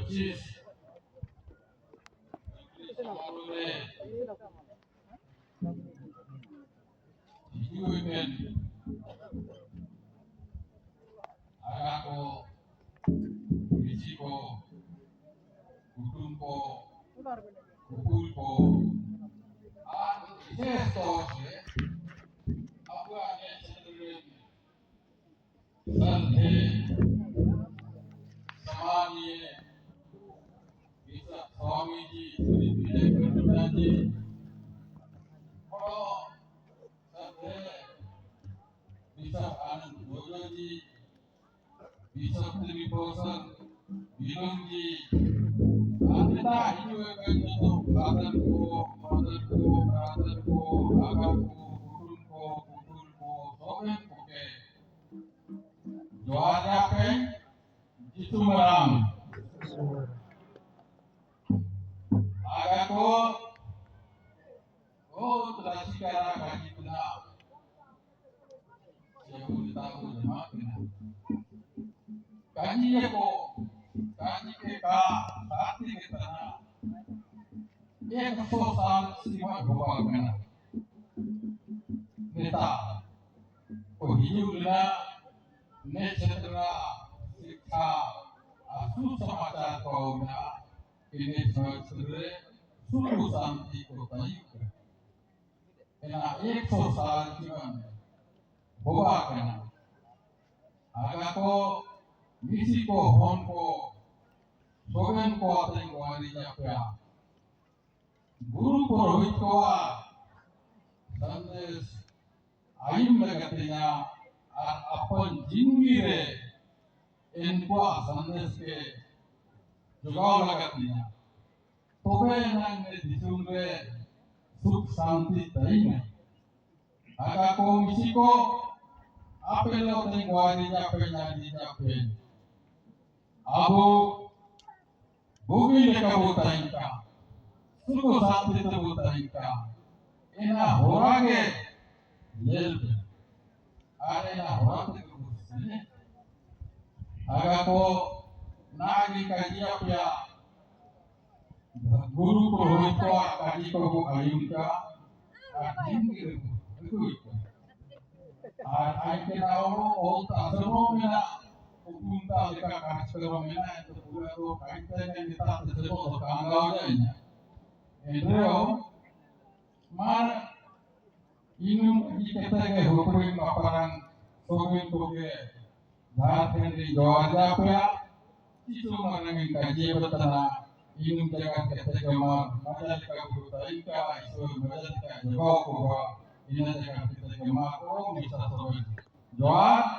25 Samarune Ijuimen Agako Ichiko Kutumpo Kupulpo Gestos Apa yang cenderung Sante Samani Bisa Swamiji Sri Vivekanandaji Kalau Sante Bisa Anand Yogaji Bisa Triposan Bilungji Anda itu akan jatuh Badanku, Agaku, Kukulku, Sobenku ke Jualnya ke Itu merang Agaku telah sekarang kaji benar Siapa tahu jemaah benar Kaji Kaji ke Sakti ke tanah एक सौ साल सीमा भोपाल में नेता को हिजुला ने क्षेत्र शिक्षा सुसमाचार को ना इन्हें क्षेत्र सुरु शांति को तयुक्त इन्हें एक सौ साल जीवन भोपाल में आगा को मिसी को होन को सोगन को आतंकवादी जापया Guru Purohit Kowa Sandes Ayam Lagatinya Apon Jingire Enqua Sandes ke Jugau Lagatinya Tobe nang disungre Suk Santi Taine Aga ko misiko Apelo tengwari Jape Abu Bumi Lekabuta Suku Santi Tabuta Ina Horage Yelpe Arena Horage Agako Nagi Kajiapya Guru Purohito Kajiko Ayunka Ajingir Aikena Old Asaromina Upunta Lika Kaskaromina and the Puro Kaita and the Tato Kangauja Endro Mar Inum Iketake Hupring Paparang Sogin Toge Dharkendi Jawaja Pya Isu Manangin Kaji Batana Inum Jagat Ketake Mar Majalika Butaika Isu Majalika Jawab Kowa Ina Jagat Ketake Mar Ko Misa Sogin Jawab